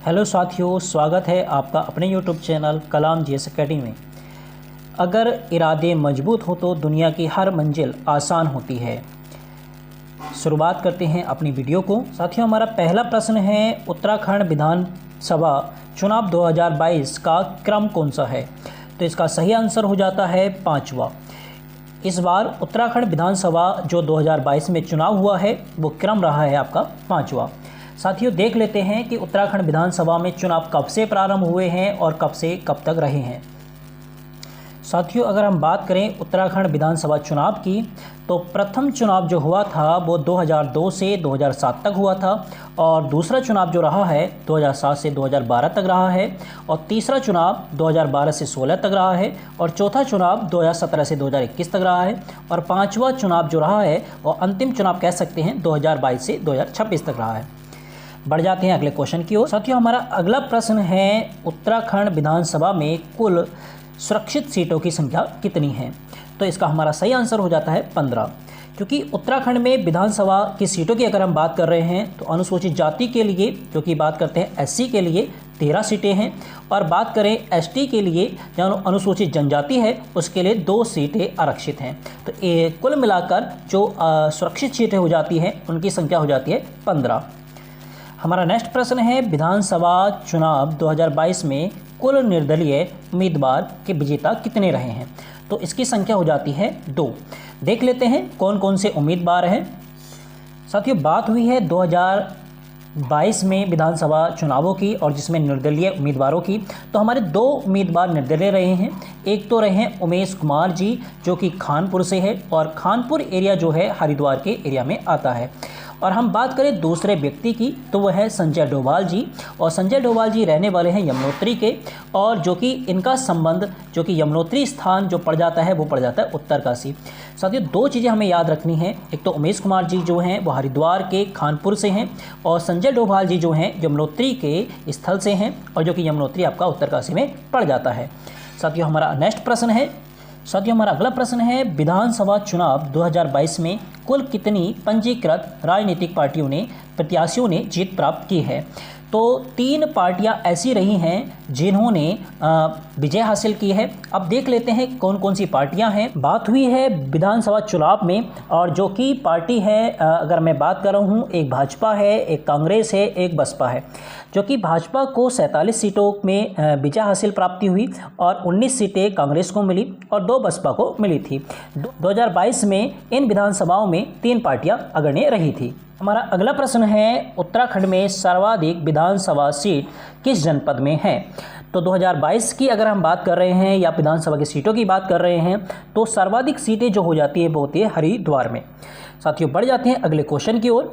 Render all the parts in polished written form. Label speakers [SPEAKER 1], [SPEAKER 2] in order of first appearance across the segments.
[SPEAKER 1] Hello साथियों, स्वागत है आपका अपने यूट्यूब चैनल कलाम जीएस अकेडमी में। अगर इरादे मजबूत हो तो दुनिया की हर मंजिल आसान होती है। शुरुआत करते हैं अपनी वीडियो को। साथियों, हमारा पहला प्रश्न है, उत्तराखंड विधानसभा चुनाव 2022 का क्रम कौन सा है? तो इसका सही आंसर हो जाता है 5वां। इस बार उत्तराखंड विधानसभा जो 2022 में चुनाव हुआ है वो क्रम रहा है आपका 5वां। साथियों, देख लेते हैं कि उत्तराखंड विधानसभा में चुनाव कब से प्रारंभ हुए हैं और कब से कब तक रहे हैं। साथियों, अगर हम बात करें उत्तराखंड विधानसभा चुनाव की, तो प्रथम चुनाव जो हुआ था वो 2002 से 2007 तक हुआ था, और दूसरा चुनाव जो रहा है 2007 से 2012 तक रहा है, और तीसरा चुनाव 2012 से 16 तक रहा है, और चौथा चुनाव 2017 से 2021 तक रहा है, और पांचवा चुनाव जो रहा है वो अंतिम चुनाव कह सकते हैं 2022 से 2026 तक रहा है। बढ़ जाते हैं अगले क्वेश्चन की ओर। साथियों, हमारा अगला प्रश्न है, उत्तराखंड विधानसभा में कुल सुरक्षित सीटों की संख्या कितनी है? तो इसका हमारा सही आंसर हो जाता है 15, क्योंकि उत्तराखंड में विधानसभा की सीटों की अगर हम बात कर रहे हैं तो अनुसूचित जाति के लिए, जो कि बात करते हैं एससी के लिए 13 सीटें हैं, और बात करें एसटी के लिए जो अनुसूचित जनजाति है उसके लिए 2 सीटें आरक्षित हैं। तो कुल मिलाकर जो सुरक्षित सीटें हो जाती हैं उनकी संख्या हो जाती है 15। हमारा नेक्स्ट प्रश्न है, विधानसभा चुनाव 2022 में कुल निर्दलीय उम्मीदवार के विजेता कितने रहे हैं? तो इसकी संख्या हो जाती है 2। देख लेते हैं कौन कौन से उम्मीदवार हैं। साथियों, बात हुई है 2022 में विधानसभा चुनावों की और जिसमें निर्दलीय उम्मीदवारों की, तो हमारे 2 उम्मीदवार निर्दलीय रहे हैं। एक तो रहे हैं उमेश कुमार जी, जो कि खानपुर से है, और खानपुर एरिया जो है हरिद्वार के एरिया में आता है। और हम बात करें दूसरे व्यक्ति की, तो वह है संजय डोभाल जी, और संजय डोभाल जी रहने वाले हैं यमुनोत्री के, और जो कि इनका संबंध जो कि यमुनोत्री स्थान जो पड़ जाता है वो पड़ जाता है उत्तरकाशी। साथियों, 2 चीज़ें हमें याद रखनी है। एक तो उमेश कुमार जी जो हैं वो हरिद्वार के खानपुर से हैं, और संजय डोभाल जी जो हैं यमुनोत्री के स्थल से हैं, और जो कि यमुनोत्री आपका उत्तरकाशी में पड़ जाता है। साथियों, हमारा नेक्स्ट प्रश्न है, हमारा अगला प्रश्न है, विधानसभा चुनाव 2022 में कुल कितनी पंजीकृत राजनीतिक प्रत्याशियों ने जीत प्राप्त की है? तो 3 पार्टियां ऐसी रही हैं जिन्होंने विजय हासिल की है। अब देख लेते हैं कौन कौन सी पार्टियां हैं। बात हुई है विधानसभा चुनाव में, और जो कि पार्टी है, अगर मैं बात कर रहा हूं, एक भाजपा है, एक कांग्रेस है, एक बसपा है। जो कि भाजपा को 47 सीटों में विजय हासिल प्राप्ति हुई, और 19 सीटें कांग्रेस को मिली और 2 बसपा को मिली थी। 2022 में इन विधानसभाओं में 3 पार्टियां अग्रणी रही थी। हमारा अगला प्रश्न है, उत्तराखंड में सर्वाधिक विधानसभा सीट किस जनपद में है? तो 2022 की अगर हम बात कर रहे हैं या विधानसभा की सीटों की बात कर रहे हैं, तो सर्वाधिक सीटें जो हो जाती है वो होती है हरिद्वार में। साथियों, बढ़ जाते हैं अगले क्वेश्चन की ओर।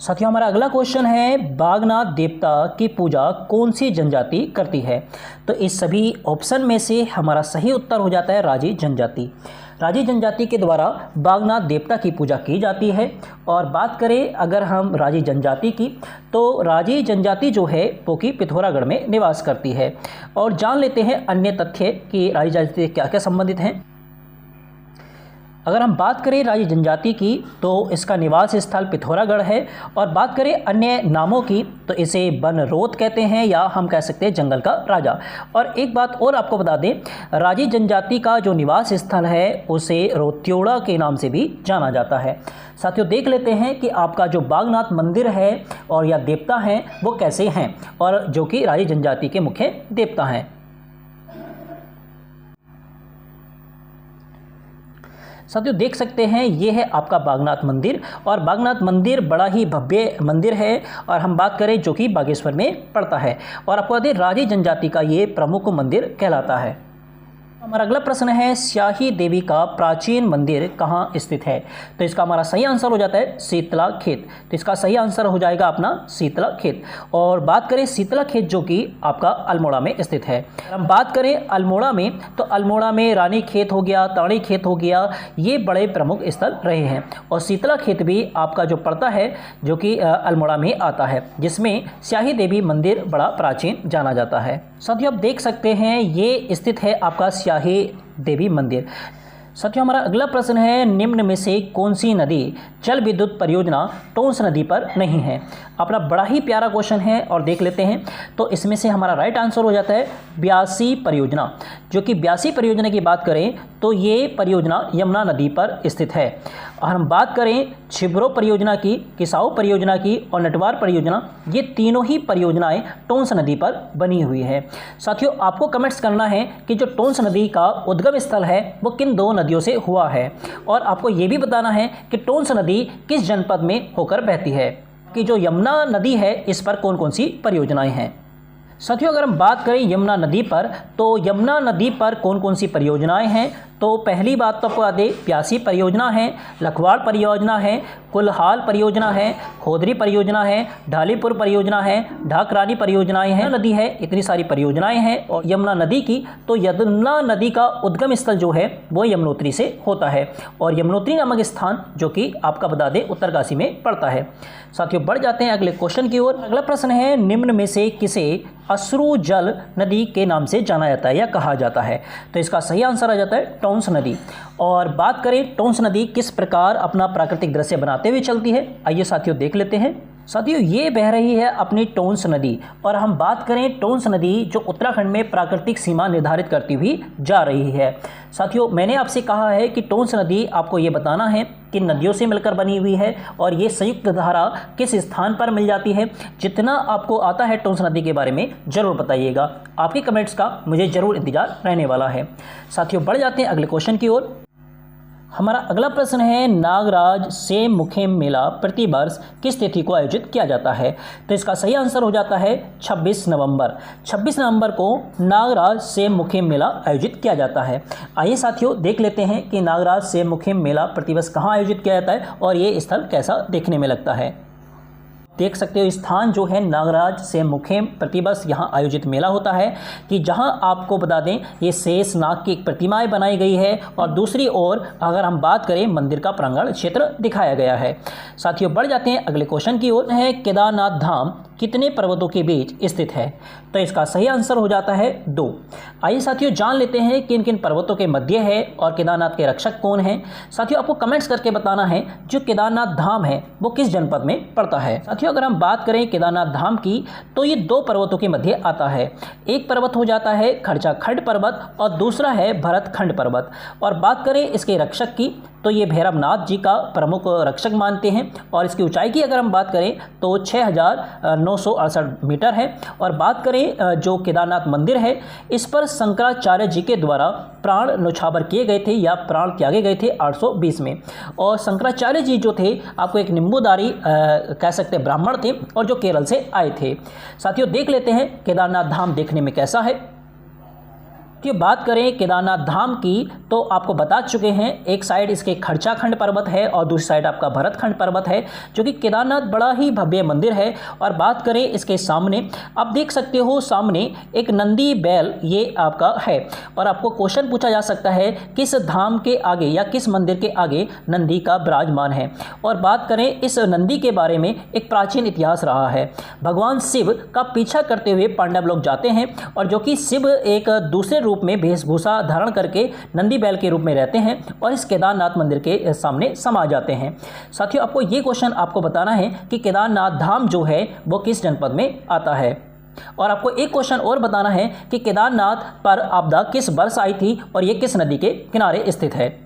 [SPEAKER 1] साथियों, हमारा अगला क्वेश्चन है, बागनाथ देवता की पूजा कौन सी जनजाति करती है? तो इस सभी ऑप्शन में से हमारा सही उत्तर हो जाता है राजी जनजाति। राजी जनजाति के द्वारा बागनाथ देवता की पूजा की जाती है। और बात करें अगर हम राजी जनजाति की, तो राजी जनजाति जो है वो कि पिथौरागढ़ में निवास करती है। और जान लेते हैं अन्य तथ्य कि राजी जनजाति क्या क्या संबंधित हैं। अगर हम बात करें राजी जनजाति की, तो इसका निवास स्थल पिथौरागढ़ है, और बात करें अन्य नामों की, तो इसे बनरोत कहते हैं, या हम कह सकते हैं जंगल का राजा। और एक बात और आपको बता दें, राजी जनजाति का जो निवास स्थल है उसे रोत्योड़ा के नाम से भी जाना जाता है। साथियों, देख लेते हैं कि आपका जो बागनाथ मंदिर है और या देवता हैं वो कैसे हैं, और जो कि राजी जनजाति के मुख्य देवता हैं। साथियों, देख सकते हैं ये है आपका बागनाथ मंदिर, और बागनाथ मंदिर बड़ा ही भव्य मंदिर है, और हम बात करें जो कि बागेश्वर में पड़ता है, और आपको बता दें राजी जनजाति का ये प्रमुख मंदिर कहलाता है। हमारा अगला प्रश्न है, स्याही देवी का प्राचीन मंदिर कहाँ स्थित है? तो इसका हमारा सही आंसर हो जाता है शीतला खेत। तो इसका सही आंसर हो जाएगा अपना शीतला खेत। और बात करें शीतला खेत जो कि आपका अल्मोड़ा में स्थित है। हम बात करें अल्मोड़ा में, तो अल्मोड़ा में रानी खेत हो गया, ताड़ी खेत हो गया, ये बड़े प्रमुख स्थल रहे हैं। और शीतला खेत भी आपका जो पड़ता है जो कि अल्मोड़ा में आता है, जिसमें स्याही देवी मंदिर बड़ा प्राचीन जाना जाता है। साथियों, आप देख सकते हैं ये स्थित है आपका स्याही देवी मंदिर। साथियों हमारा अगला प्रश्न है, निम्न में से कौन सी नदी जल विद्युत परियोजना टोंस नदी पर नहीं है। अपना बड़ा ही प्यारा क्वेश्चन है और देख लेते हैं। तो इसमें से हमारा राइट आंसर हो जाता है ब्यासी परियोजना, जो कि ब्यासी परियोजना की बात करें तो ये परियोजना यमुना नदी पर स्थित है। और हम बात करें छिब्रो परियोजना की, किसाऊ परियोजना की और नटवार परियोजना, ये तीनों ही परियोजनाएं टोंस नदी पर बनी हुई है। साथियों आपको कमेंट्स करना है कि जो टोंस नदी का उद्गम स्थल है वो किन दो नदियों से हुआ है, और आपको ये भी बताना है कि टोंस नदी किस जनपद में होकर बहती है, कि जो यमुना नदी है इस पर कौन कौन सी परियोजनाएं हैं। साथियों अगर हम बात करें यमुना नदी पर, तो यमुना नदी पर कौन कौन सी परियोजनाएं हैं, तो पहली बात तो आपको याद है प्यासी परियोजना है, लखवाड़ परियोजना है, कुलहाल परियोजना है, खोदरी परियोजना है, ढालीपुर परियोजना है, ढाकरानी परियोजनाएं हैं, नदी है, इतनी सारी परियोजनाएं हैं। और यमुना नदी की, तो यमुना नदी का उद्गम स्थल जो है वो यमुनोत्री से होता है, और यमुनोत्री नामक स्थान जो कि आपका बता दें उत्तरकाशी में पड़ता है। साथियों बढ़ जाते हैं अगले क्वेश्चन की ओर। अगला प्रश्न है, निम्न में से किसे अश्रु जल नदी के नाम से जाना जाता है या कहा जाता है। तो इसका सही आंसर आ जाता है टोंस नदी। और बात करें टोंस नदी किस प्रकार अपना प्राकृतिक दृश्य बनाते हुए चलती है, आइए साथियों देख लेते हैं। साथियों ये बह रही है अपनी टोंस नदी, और हम बात करें टोंस नदी जो उत्तराखंड में प्राकृतिक सीमा निर्धारित करती हुई जा रही है। साथियों मैंने आपसे कहा है कि टोंस नदी आपको ये बताना है कि नदियों से मिलकर बनी हुई है और ये संयुक्त धारा किस स्थान पर मिल जाती है। जितना आपको आता है टोंस नदी के बारे में ज़रूर बताइएगा, आपके कमेंट्स का मुझे ज़रूर इंतजार रहने वाला है। साथियों बढ़ जाते हैं अगले क्वेश्चन की ओर। हमारा अगला प्रश्न है, नागराज सेम मुखेम मेला प्रतिवर्ष किस तिथि को आयोजित किया जाता है। तो इसका सही आंसर हो जाता है 26 नवंबर। 26 नवंबर को नागराज सेम मुखेम मेला आयोजित किया जाता है। आइए साथियों देख लेते हैं कि नागराज सेम मुखेम मेला प्रतिवर्ष कहाँ आयोजित किया जाता है और ये स्थल कैसा देखने में लगता है। देख सकते हो स्थान जो है नागराज से मुखेम प्रतिवर्ष यहाँ आयोजित मेला होता है, कि जहाँ आपको बता दें ये शेष नाग की एक प्रतिमाएं बनाई गई है, और दूसरी ओर अगर हम बात करें मंदिर का प्रांगण क्षेत्र दिखाया गया है। साथियों बढ़ जाते हैं अगले क्वेश्चन की ओर। है केदारनाथ धाम कितने पर्वतों के बीच स्थित है। तो इसका सही आंसर हो जाता है 2। आइए साथियों जान लेते हैं किन किन पर्वतों के मध्य है और केदारनाथ के रक्षक कौन हैं। साथियों आपको कमेंट्स करके बताना है जो केदारनाथ धाम है वो किस जनपद में पड़ता है। साथियों अगर हम बात करें केदारनाथ धाम की, तो ये 2 पर्वतों के मध्य आता है। एक पर्वत हो जाता है खर्चाखंड पर्वत और दूसरा है भरतखंड पर्वत। और बात करें इसके रक्षक की, तो ये भैरवनाथ जी का प्रमुख रक्षक मानते हैं, और इसकी ऊंचाई की अगर हम बात करें तो 6968 मीटर है। और बात करें जो केदारनाथ मंदिर है, इस पर शंकराचार्य जी के द्वारा प्राण न्यौछावर किए गए थे या प्राण त्यागे गए थे 820 में। और शंकराचार्य जी जो थे आपको एक निम्बूदारी कह सकते हैं ब्राह्मण थे, और जो केरल से आए थे। साथियों देख लेते हैं केदारनाथ धाम देखने में कैसा है। कि बात करें केदारनाथ धाम की, तो आपको बता चुके हैं एक साइड इसके खर्चाखंड पर्वत है और दूसरी साइड आपका भरतखंड पर्वत है, जो कि केदारनाथ बड़ा ही भव्य मंदिर है। और बात करें इसके सामने, आप देख सकते हो सामने एक नंदी बैल ये आपका है। और आपको क्वेश्चन पूछा जा सकता है किस धाम के आगे या किस मंदिर के आगे नंदी का विराजमान है। और बात करें इस नंदी के बारे में, एक प्राचीन इतिहास रहा है। भगवान शिव का पीछा करते हुए पांडव लोग जाते हैं, और जो कि शिव एक दूसरे रूप में वेशभूषा धारण करके नंदी बैल के रूप में रहते हैं और इस केदारनाथ मंदिर के सामने समा जाते हैं। साथियों आपको ये क्वेश्चन आपको बताना है कि केदारनाथ धाम जो है वो किस जनपद में आता है। और आपको एक क्वेश्चन और बताना है कि केदारनाथ पर आपदा किस वर्ष आई थी और ये किस नदी के किनारे स्थित है।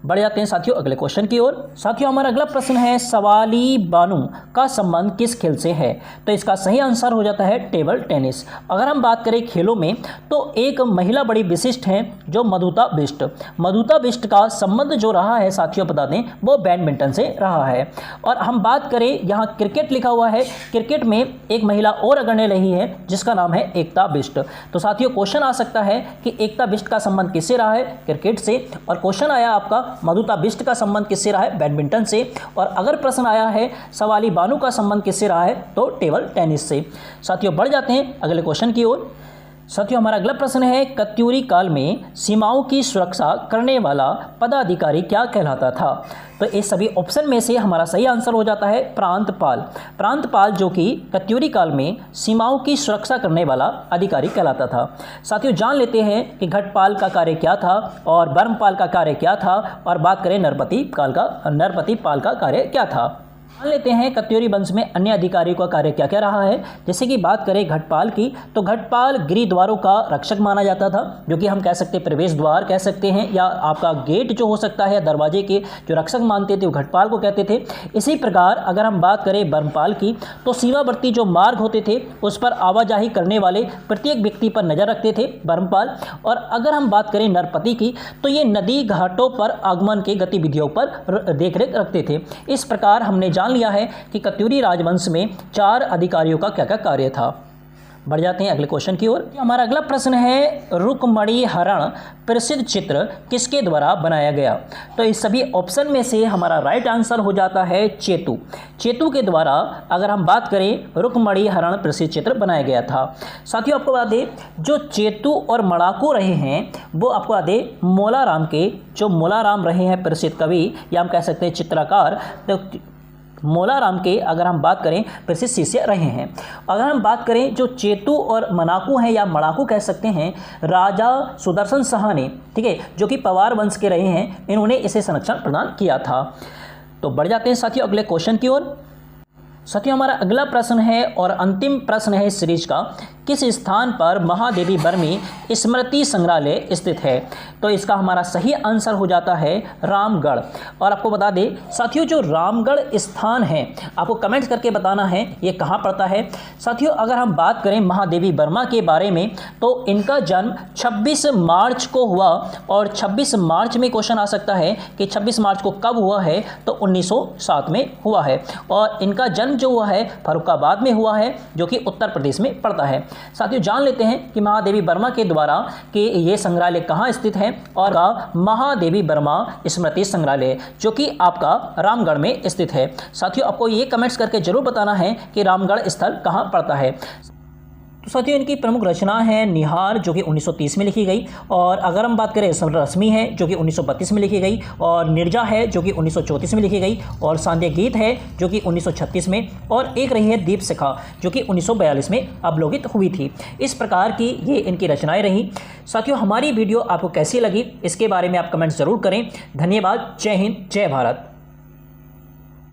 [SPEAKER 1] बढ़ जाते हैं साथियों अगले क्वेश्चन की ओर। साथियों हमारा अगला प्रश्न है, सवाली बानू का संबंध किस खेल से है। तो इसका सही आंसर हो जाता है टेबल टेनिस। अगर हम बात करें खेलों में, तो एक महिला बड़ी विशिष्ट है जो मधुता बिष्ट। मधुता बिष्ट का संबंध जो रहा है साथियों बता दें वो बैडमिंटन से रहा है। और हम बात करें यहाँ क्रिकेट लिखा हुआ है, क्रिकेट में एक महिला और अग्रणी रही है जिसका नाम है एकता बिष्ट। तो साथियों क्वेश्चन आ सकता है कि एकता बिष्ट का संबंध किससे रहा है, क्रिकेट से। और क्वेश्चन आया आपका मधुता बिष्ट का संबंध किससे रहा है, बैडमिंटन से। और अगर प्रश्न आया है सवाली बानू का संबंध किससे रहा है, तो टेबल टेनिस से। साथियों बढ़ जाते हैं अगले क्वेश्चन की ओर। साथियों हमारा अगला प्रश्न है, कत्यूरी काल में सीमाओं की सुरक्षा करने वाला पदाधिकारी क्या कहलाता था? तो इस सभी ऑप्शन में से हमारा सही आंसर हो जाता है प्रांतपाल। प्रांतपाल जो कि कत्यूरी काल में सीमाओं की सुरक्षा करने वाला अधिकारी कहलाता था। साथियों जान लेते हैं कि घटपाल का कार्य क्या था और बर्मपाल का कार्य क्या था, और बात करें नरपति पाल का कार्य क्या था। मान लेते हैं कत्यूरी वंश में अन्य अधिकारियों का कार्य क्या क्या रहा है। जैसे कि बात करें घटपाल की, तो घटपाल गिरिद्वारों का रक्षक माना जाता था, जो कि हम कह सकते हैं प्रवेश द्वार कह सकते हैं, या आपका गेट जो हो सकता है, दरवाजे के जो रक्षक मानते थे वो घटपाल को कहते थे। इसी प्रकार अगर हम बात करें बर्मपाल की, तो सीमावर्ती जो मार्ग होते थे उस पर आवाजाही करने वाले प्रत्येक व्यक्ति पर नजर रखते थे बर्मपाल। और अगर हम बात करें नरपति की, तो ये नदी घाटों पर आगमन के गतिविधियों पर देखरेख रखते थे। इस प्रकार हमने जान लिया है कि कत्यूरी राजवंश में 4 अधिकारियों का क्या क्या कार्य था। बढ़ जाते हैं अगले क्वेश्चन की ओर। हमारा अगला प्रश्न है, रुक्मणी हरण प्रसिद्ध चित्र किसके द्वारा बनाया गया? तो इस सभी ऑप्शन में से हमारा राइट आंसर हो जाता है चेतु। चेतु के द्वारा अगर हम बात करें रुक्मणी हरण प्रसिद्ध चित्र बनाया गया था। साथियों आपको बता दें, जो चेतु और मड़ाकू रहे हैं वो आपको बता दें मोलाराम के, जो मोलाराम रहे हैं प्रसिद्ध कवि या हम कह सकते हैं चित्रकार, तो मोलाराम के अगर हम बात करें प्रसिद्ध शिष्य रहे हैं। अगर हम बात करें जो चेतु और मनाकू हैं या मड़ाकू कह सकते हैं, राजा सुदर्शन शाह ने, ठीक है, जो कि पवार वंश के रहे हैं, इन्होंने इसे संरक्षण प्रदान किया था। तो बढ़ जाते हैं साथियों अगले क्वेश्चन की ओर। साथियों हमारा अगला प्रश्न है और अंतिम प्रश्न है इस सीरीज का, किस स्थान पर महादेवी बर्मी स्मृति संग्रहालय स्थित है? तो इसका हमारा सही आंसर हो जाता है रामगढ़। और आपको बता दें साथियों, जो रामगढ़ स्थान है आपको कमेंट्स करके बताना है ये कहाँ पड़ता है। साथियों अगर हम बात करें महादेवी वर्मा के बारे में, तो इनका जन्म 26 मार्च को हुआ, और 26 मार्च में क्वेश्चन आ सकता है कि 26 मार्च को कब हुआ है, तो 1907 में हुआ है। और इनका जन्म जो हुआ है फर्रुखाबाद में हुआ है, जो कि उत्तर प्रदेश में पड़ता है। साथियों जान लेते हैं कि महादेवी वर्मा के द्वारा कि ये संग्रहालय कहाँ स्थित है, और का महादेवी वर्मा स्मृति संग्रहालय जो कि आपका रामगढ़ में स्थित है। साथियों आपको ये कमेंट्स करके जरूर बताना है कि रामगढ़ स्थल कहाँ पड़ता है। तो साथियों इनकी प्रमुख रचना है निहार, जो कि 1930 में लिखी गई, और अगर हम बात करें रश्मि है जो कि 1932 में लिखी गई, और निर्जा है जो कि 1934 में लिखी गई, और सांध्य गीत है जो कि 1936 में, और एक रही है दीप शिखा जो कि 1942 में अवलोकित हुई थी। इस प्रकार की ये इनकी रचनाएं रही। साथियों हमारी वीडियो आपको कैसी लगी इसके बारे में आप कमेंट ज़रूर करें। धन्यवाद। जय हिंद, जय भारत।